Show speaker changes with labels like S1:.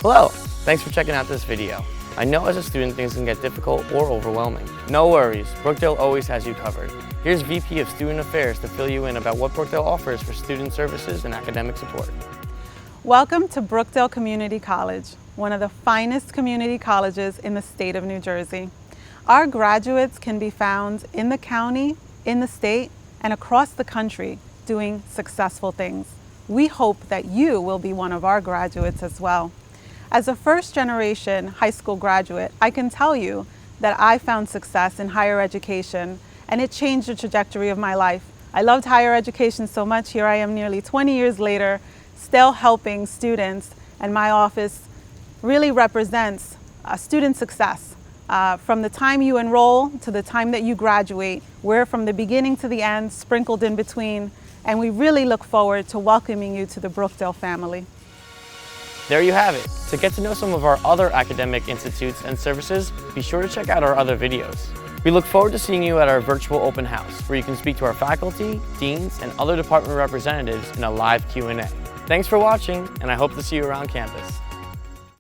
S1: Hello, thanks for checking out this video. I know as a student things can get difficult or overwhelming. No worries, Brookdale always has you covered. Here's VP of Student Affairs to fill you in about what Brookdale offers for student services and academic support.
S2: Welcome to Brookdale Community College, one of the finest community colleges in the state of New Jersey. Our graduates can be found in the county, in the state, and across the country doing successful things. We hope that you will be one of our graduates as well. As a first-generation high school graduate, I can tell you that I found success in higher education, and it changed the trajectory of my life. I loved higher education so much. Here I am nearly 20 years later, still helping students, and my office really represents student success. From the time you enroll to the time that you graduate, we're from the beginning to the end, sprinkled in between, and we really look forward to welcoming you to the Brookdale family.
S1: There you have it. To get to know some of our other academic institutes and services, be sure to check out our other videos. We look forward to seeing you at our virtual open house, where you can speak to our faculty, deans, and other department representatives in a live Q&A. Thanks for watching, and I hope to see you around campus.